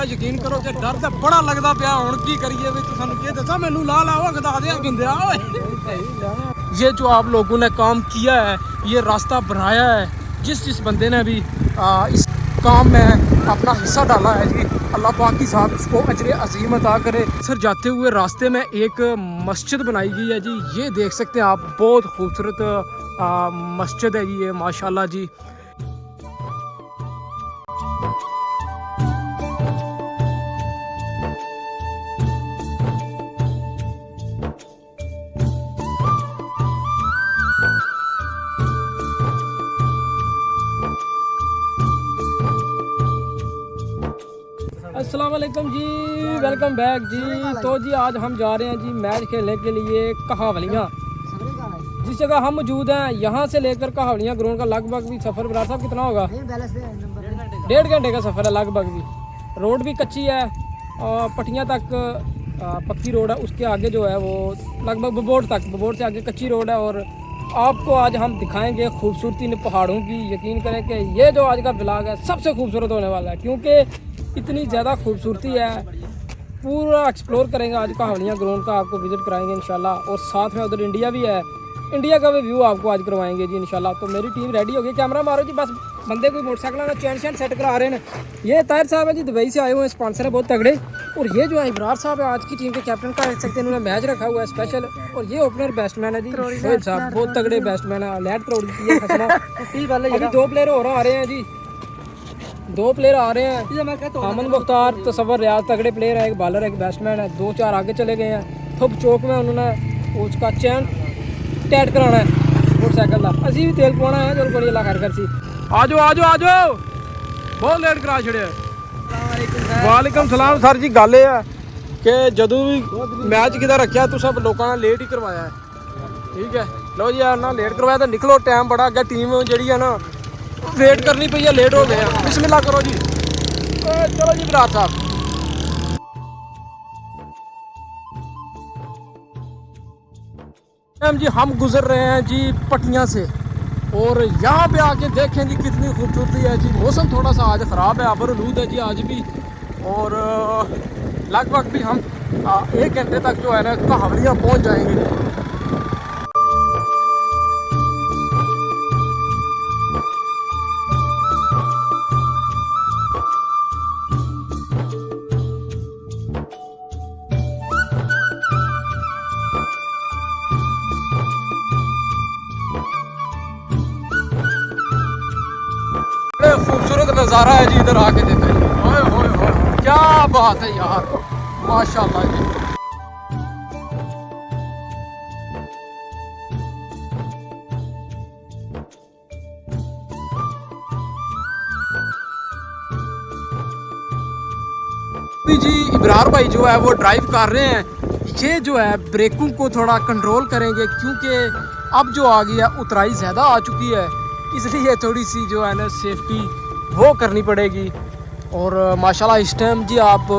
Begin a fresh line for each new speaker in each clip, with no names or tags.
यकीन करो कि डर तो बड़ा लगता पाया हुण की करिए भी तुसानू की दसा मैनू ला लाओ गदा दिया बिंदिया ये जो आप लोगों ने काम किया है ये रास्ता बनाया है जिस बंदे ने भी इस काम में अपना हिस्सा डाला है जी अल्लाह पाक की साथ उसको अजर अजीम अता करे। सर जाते हुए रास्ते में एक मस्जिद बनाई गई है जी ये देख सकते हैं आप बहुत खूबसूरत मस्जिद है जी ये माशाल्लाह जी। अस्सलाम वालेकुम जी वेलकम बैक जी। तो जी आज हम जा रहे हैं जी मैच खेलने के लिए कहावलियाँ जिस जगह हम मौजूद हैं यहाँ से लेकर कहावलियाँ ग्राउंड का लगभग भी सफ़र बरार साहब कितना होगा 1.5 घंटे का सफ़र है लगभग भी। रोड भी कच्ची है और पटियाँ तक पक्की रोड है उसके आगे जो है वो लगभग बबोट से आगे कच्ची रोड है। और आपको आज हम दिखाएंगे खूबसूरती इन पहाड़ों की। यकीन करें कि ये जो आज का ब्लॉग है सबसे खूबसूरत होने वाला है क्योंकि इतनी ज़्यादा खूबसूरती है। पूरा एक्सप्लोर करेंगे आज कहावलियाँ ग्राउंड का आपको विजिट कराएंगे इंशाल्लाह। और साथ में उधर इंडिया भी है इंडिया का भी व्यू आपको आज करवाएंगे जी इंशाल्लाह। तो मेरी टीम रेडी हो गई कैमरा मारो जी बस बंदे कोई मोटरसाइकिल ना चैन सेट करा रहे हैं। ये ताहिर साहब है जी दुबई से आए हुए हैं स्पॉन्सर है बहुत तगड़े। और ये जो है इब्रार साहब है आज की टीम के कैप्टन का देख सकते हैं इन्होंने मैच रखा हुआ है स्पेशल। और ये ओपनर बैट्समैन है जी शोएब साहब बहुत तगड़े बैट्समैन है लैट करोड़ की है अभी 2 प्लेयर और आ रहे हैं जी 2 प्लेयर आ रहे हैं अमन मुख्तार तसव्वुर रियाज तगड़े प्लेयर है एक बॉलर है एक बैट्समैन है 2-4 आगे चले गए हैं। थुप चौक में उन्होंने उसका चैन टाइट कराना है मोटरसाइकिल का असी भी तेल पवाना है चलो बड़ी अल्लाह खैर कर सी आ जाओ बहुत लेट करा छड़े। वालेकुम सलाम सर जी गल है कि जदों भी मैच किदा रखा तो सब लोगों ने लेट ही करवाया है ठीक है। लो जी ना लेट करवाया तो निकलो टाइम बड़ा अगर टीम जी है ना वेट करनी पई है लेट हो गए बिस्मिल्लाह करो जी चलो जी बरात साहब। जी हम गुजर रहे हैं जी पटियाँ से और यहाँ पे आके देखें जी कितनी खूबसूरती है जी। मौसम थोड़ा सा आज ख़राब है आबरलूद है जी आज भी। और लगभग भी हम 1 घंटे तक जो है ना कहावलियाँ पहुँच जाएंगे। खूबसूरत नज़ारा है जी इधर आके देखा जी ओए होए होए क्या बात है यार माशाल्लाह जी। जी इब्रार भाई जो है वो ड्राइव कर रहे हैं ये जो है ब्रेकों को थोड़ा कंट्रोल करेंगे क्योंकि अब जो आ गई है उतराई ज़्यादा आ चुकी है इसलिए थोड़ी सी जो है ना सेफ्टी वो करनी पड़ेगी। और माशाल्लाह इस टाइम जी आप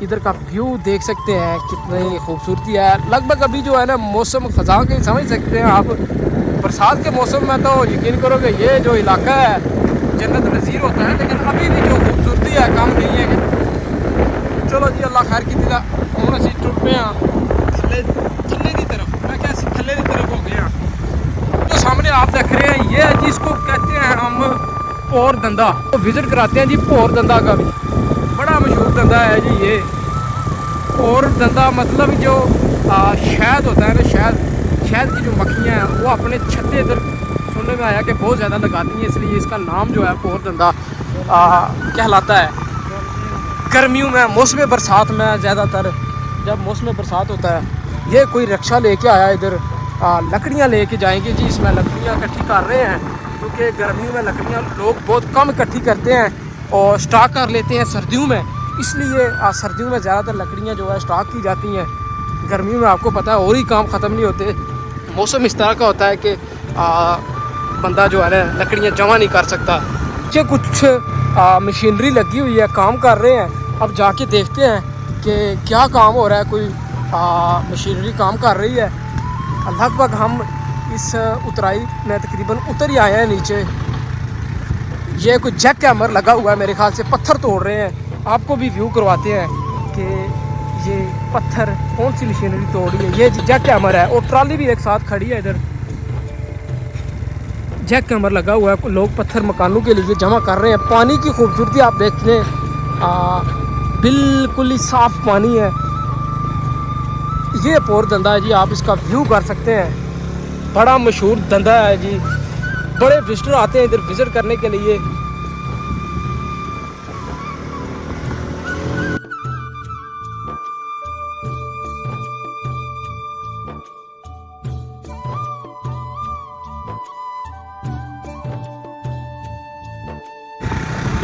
इधर का व्यू देख सकते हैं कितनी खूबसूरती है। लगभग अभी जो है ना मौसम ख़ज़ां के समझ सकते हैं आप बरसात के मौसम में तो यकीन करोगे ये जो इलाका है जन्नत नज़ीर होता है लेकिन अभी भी जो खूबसूरती है कम नहीं है कि चलो जी अल्लाह खैर की हूँ असी टुर पे हाँ थल्ले की तरफ मैं क्या थल्ले की तरफ हो गए हैं। जो सामने आप देख रहे हैं ये जिसको कहते हैं हम भौर धंधा तो विज़िट कराते हैं जी भौर धंधा का भी बड़ा मशहूर धंधा है जी ये। और धंधा मतलब जो शहद होता है ना शहद की जो मक्खियाँ हैं वो अपने छत्ते इधर सुनने में आया कि बहुत ज़्यादा लगाती हैं इसलिए इसका नाम जो है भौर धंधा कहलाता है। गर्मियों में मौसम बरसात में ज़्यादातर जब मौसम बरसात होता है ये कोई रिक्शा लेके आया इधर लकड़ियाँ लेके जाएंगे जी इसमें लकड़ियाँ इकट्ठी कर रहे हैं क्योंकि गर्मियों में लकड़ियाँ लोग बहुत कम इकट्ठी करते हैं और स्टॉक कर लेते हैं सर्दियों में इसलिए सर्दियों में ज़्यादातर लकड़ियाँ जो है स्टॉक की जाती हैं। गर्मियों में आपको पता है और ही काम ख़त्म नहीं होते मौसम इस तरह का होता है कि बंदा जो है ना लकड़ियाँ जमा नहीं कर सकता। ये कुछ मशीनरी लगी हुई है काम कर रहे हैं अब जाके देखते हैं कि क्या काम हो रहा है। कोई मशीनरी काम कर रही है लगभग हम इस उतराई में तकरीबन उतर ही आए हैं नीचे। ये कोई जैक कैमर लगा हुआ है मेरे ख्याल से पत्थर तोड़ रहे हैं आपको भी व्यू करवाते हैं कि ये पत्थर कौन सी मशीनरी तोड़ी है। ये जैक हैमर है और ट्राली भी एक साथ खड़ी है इधर। जैक हैमर लगा हुआ है, लोग पत्थर मकानों के लिए जमा कर रहे हैं। पानी की खूबसूरती आप देखते हैं, बिल्कुल ही साफ पानी है। ये पोर धंधा है जी, आप इसका व्यू कर सकते हैं। बड़ा मशहूर धंधा है जी, बड़े विजिटर आते हैं इधर विजिट करने के लिए।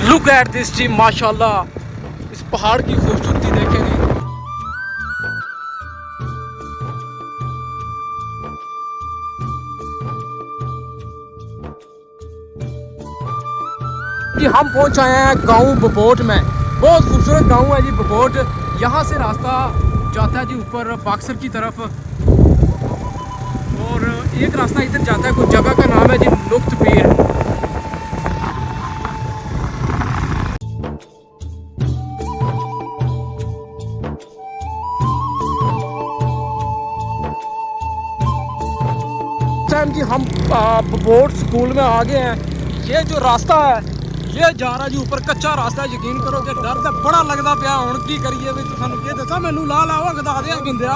लुक एट दिस जी, माशाल्लाह, इस पहाड़ की खूबसूरती देखेंगे। कि हम पहुंच आए हैं गांव बपोट में। बहुत खूबसूरत गांव है जी बपोट। यहाँ से रास्ता जाता है जी ऊपर बाक्सर की तरफ, और एक रास्ता इधर जाता है, कुछ जगह का नाम है जी लुख्त पीर। टाइम की हम बोर्ड स्कूल में आ गए हैं। ये जो रास्ता है ये जा रहा जी ऊपर, कच्चा रास्ता है। यकीन करो कि डर तो बड़ा लगता पाया। हुण की करिए भी, तुसानू की दसा, मैनू ला लाओ गदा दे बिंदिया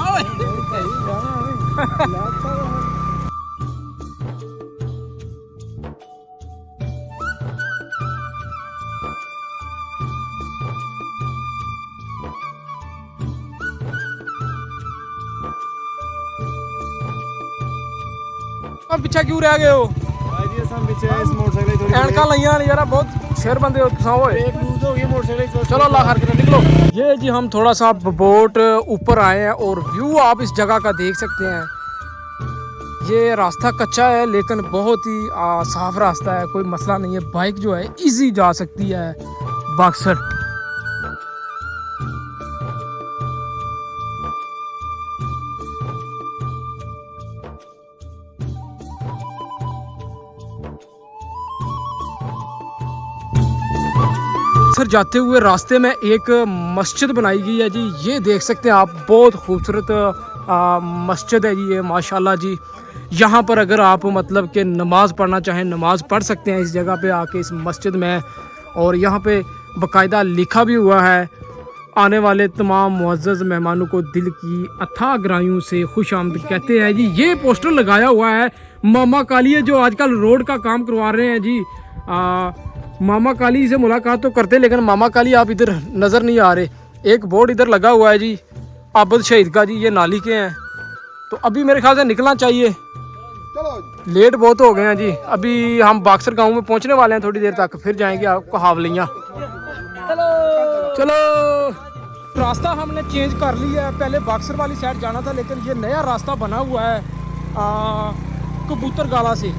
पीछे क्यों रह गए हो? एनका लइया यार, बहुत शेर बंदे हो तुसा। चलो अल्लाह खैर करे, निकलो। ये जी हम थोड़ा सा बोट ऊपर आए हैं और व्यू आप इस जगह का देख सकते हैं। ये रास्ता कच्चा है लेकिन बहुत ही साफ रास्ता है, कोई मसला नहीं है। बाइक जो है इजी जा सकती है बाक्सर। सर जाते हुए रास्ते में एक मस्जिद बनाई गई है जी, ये देख सकते हैं आप। बहुत खूबसूरत मस्जिद है जी ये, माशाल्लाह जी। यहाँ पर अगर आप मतलब कि नमाज़ पढ़ना चाहें, नमाज़ पढ़ सकते हैं इस जगह पे आके, इस मस्जिद में। और यहाँ पे बाकायदा लिखा भी हुआ है, आने वाले तमाम मुअज़्ज़ज़ मेहमानों को दिल की अथाह गहराइयों से खुश आमद कहते हैं जी। ये पोस्टर लगाया हुआ है मामा काली, जो आजकल रोड का काम करवा रहे हैं जी। मामा काली से मुलाकात तो करते, लेकिन मामा काली आप इधर नज़र नहीं आ रहे। एक बोर्ड इधर लगा हुआ है जी आबद शहीद का जी, ये नाली के हैं। तो अभी मेरे ख्याल से निकलना चाहिए, लेट बहुत हो गए हैं जी। अभी हम बाक्सर गांव में पहुंचने वाले हैं, थोड़ी देर तक फिर जाएंगे आपको हावलियाँ। चलो रास्ता हमने चेंज कर लिया है, पहले बाक्सर वाली साइड जाना था, लेकिन ये नया रास्ता बना हुआ है कबूतर गाला से,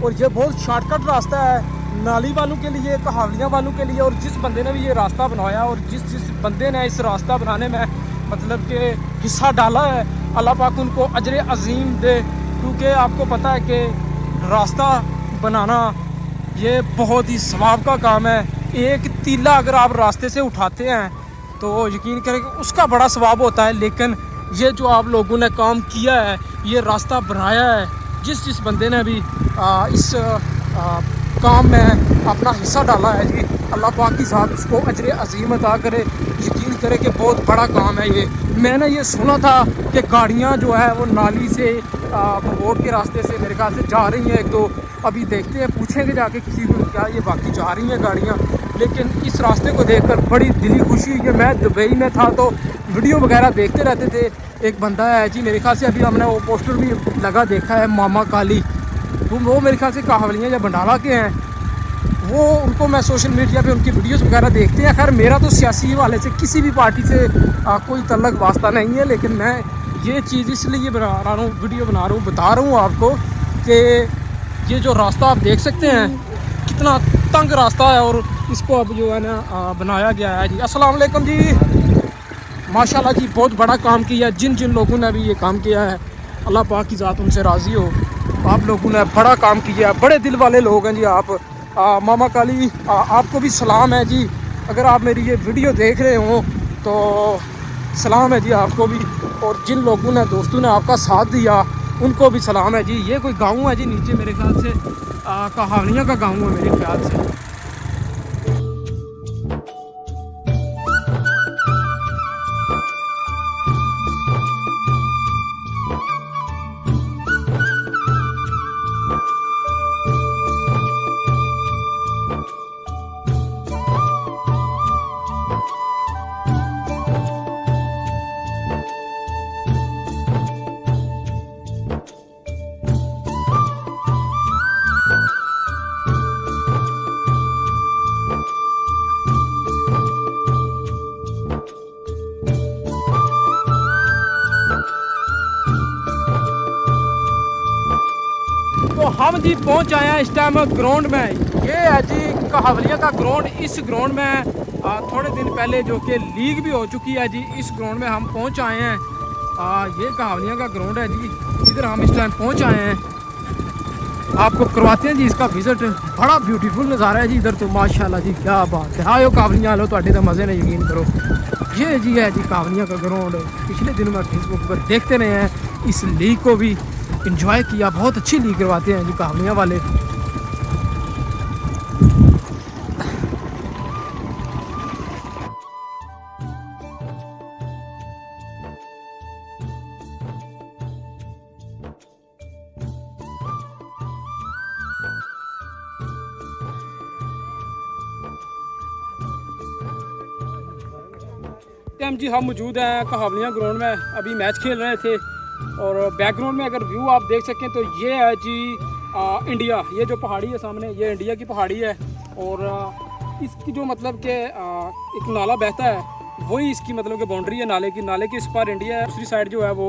और ये बहुत शॉर्टकट रास्ता है नाली वालों के लिए, कहावलियाँ वालों के लिए। और जिस बंदे ने भी ये रास्ता बनाया और जिस बंदे ने इस रास्ता बनाने में मतलब कि हिस्सा डाला है, अल्लाह पाक उनको अजर अजीम दे। क्योंकि आपको पता है कि रास्ता बनाना ये बहुत ही सवाब का काम है। एक तीला अगर आप रास्ते से उठाते हैं तो यकीन करें कि उसका बड़ा सवाब होता है। लेकिन ये जो आप लोगों ने काम किया है, ये रास्ता बनाया है, जिस बंदे ने भी इस काम में अपना हिस्सा डाला है जी, अल्लाह पाक की साथ उसको अजर अजीम अता करे। यकीन करे कि बहुत बड़ा काम है ये। मैंने ये सुना था कि गाड़ियाँ जो है वो नाली से बोट के रास्ते से मेरे ख्याल से जा रही हैं एक दो। अभी देखते हैं, पूछेंगे जाके किसी को क्या ये बाकी जा रही हैं गाड़ियाँ। लेकिन इस रास्ते को देखकर बड़ी दिली खुशी हुई है। मैं दुबई में था तो वीडियो वगैरह देखते रहते थे। एक बंदा है जी, मेरे ख्याल से अभी हमने वो पोस्टर भी लगा देखा है, मामा काली। वो मेरे ख्याल से काहवलियाँ या भंडाला के हैं वो। उनको मैं सोशल मीडिया पे उनकी वीडियोस वगैरह देखते हैं। खैर मेरा तो सियासी वाले से किसी भी पार्टी से कोई तल्लक वास्ता नहीं है, लेकिन मैं ये चीज़ इसलिए बना रहा हूँ, वीडियो बना रहा हूँ, बता रहा हूँ आपको कि ये जो रास्ता आप देख सकते हैं कितना तंग रास्ता है, और इसको अब जो है ना बनाया गया है जी। अस्सलाम वालेकुम जी, माशाल्लाह जी, बहुत बड़ा काम किया। जिन लोगों ने भी ये काम किया है, अल्लाह पाक की ज़ात उनसे राज़ी हो। आप लोगों ने बड़ा काम किया है, बड़े दिल वाले लोग हैं जी आप। मामा काली आपको भी सलाम है जी। अगर आप मेरी ये वीडियो देख रहे हो तो सलाम है जी आपको भी, और जिन लोगों ने दोस्तों ने आपका साथ दिया उनको भी सलाम है जी। ये कोई गांव है जी नीचे मेरे ख्याल से कहावलियाँ का गांव है मेरे ख्याल से। तो हम जी पहुंच आए हैं इस टाइम ग्राउंड में। ये है जी कहावलिया का ग्राउंड। इस ग्राउंड में थोड़े दिन पहले जो कि लीग भी हो चुकी है जी, इस ग्राउंड में हम पहुंच आए हैं। ये कहावलिया का ग्राउंड है जी, इधर हम इस टाइम पहुंच आए हैं। आपको करवाते हैं जी इसका विजिट। बड़ा ब्यूटीफुल नज़ारा है जी इधर तो, माशाल्लाह जी क्या बात है। आयो कावलियाँ लो तो मज़े ने यकीन करो। ये जी है जी कावलिया का ग्राउंड। पिछले दिनों में फेसबुक पर देखते रहे हैं, इस लीग को भी इंजॉय किया। बहुत अच्छी लीग करवाते हैं जी कहावलियाँ वाले। टाइम जी हम मौजूद हैं कहावलियाँ ग्राउंड में, अभी मैच खेल रहे थे। और बैकग्राउंड में अगर व्यू आप देख सकें तो ये है जी इंडिया। ये जो पहाड़ी है सामने, ये इंडिया की पहाड़ी है। और इसकी जो मतलब कि एक नाला बहता है, वही इसकी मतलब कि बाउंड्री है नाले की। नाले के इस पार इंडिया है, दूसरी साइड जो है वो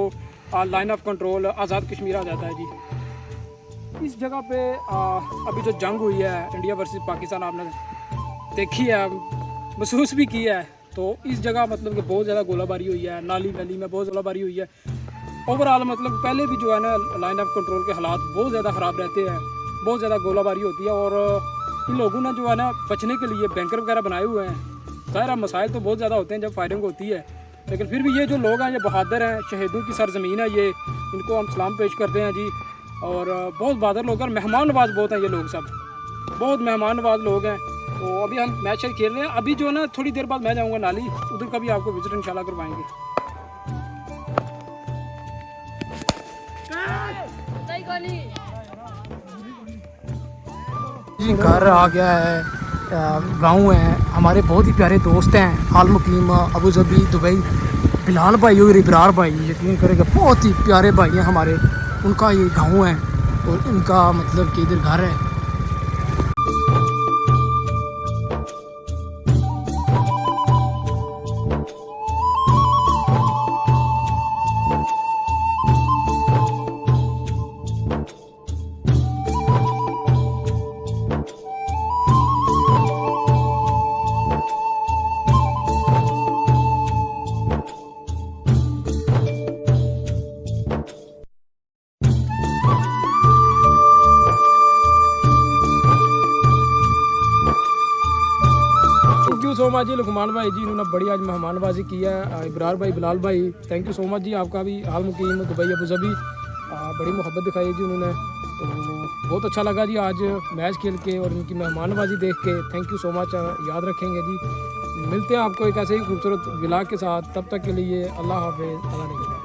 line of control Azad Kashmir आ जाता है जी। इस जगह पे अभी जो जंग हुई है इंडिया वर्सेस पाकिस्तान, आपने देखी है, महसूस भी की है। तो इस जगह मतलब कि बहुत ज़्यादा गोलाबारी हुई है, नाली वैली में बहुत गोलाबारी हुई है। ओवरऑल मतलब पहले भी जो है ना लाइन ऑफ कंट्रोल के हालात बहुत ज़्यादा ख़राब रहते हैं, बहुत ज़्यादा गोलाबारी होती है। और इन लोगों ने जो है ना बचने के लिए बैंकर वगैरह बनाए हुए हैं। ज़ाहिर मसाइल तो बहुत ज़्यादा होते हैं जब फायरिंग होती है, लेकिन फिर भी ये जो लोग हैं ये बहादुर हैं, शहीदों की सरजमीन है ये, इनको हम सलाम पेश करते हैं जी। और बहुत बहादुर लोग हैं, मेहमान नवाज बहुत हैं ये लोग, सब बहुत मेहमान नवाज लोग हैं। तो अभी हम मैच खेल रहे हैं। अभी जो है ना थोड़ी देर बाद मैं जाऊंगा नाली, उधर का भी आपको विजिट इंशाल्लाह करवाएंगे। जी घर आ गया है, गांव है, हमारे बहुत ही प्यारे दोस्त हैं आल मुकीम अबू धाबी दुबई, बिलाल भाई और इब्रार भाई, यकीन करेंगे बहुत ही प्यारे भाई हैं हमारे। उनका ये गांव है और उनका मतलब कि इधर घर है। थैंक यू सो मच जी लुकमान भाई जी, इन्होंने बड़ी आज मेहमान नवाजी की है। इब्रार भाई, बिलाल भाई, थैंक यू सो मच जी। आपका भी आल मुकीम दुबई अबू धाबी बड़ी मोहब्बत दिखाई जी उन्होंने, तो बहुत अच्छा लगा जी आज मैच खेल के और इनकी मेहमान नवाजी देख के। थैंक यू सो मच, याद रखेंगे जी। मिलते हैं आपको एक ऐसे ही खूबसूरत व्लॉग के साथ, तब तक के लिए अल्लाह हाफिज़।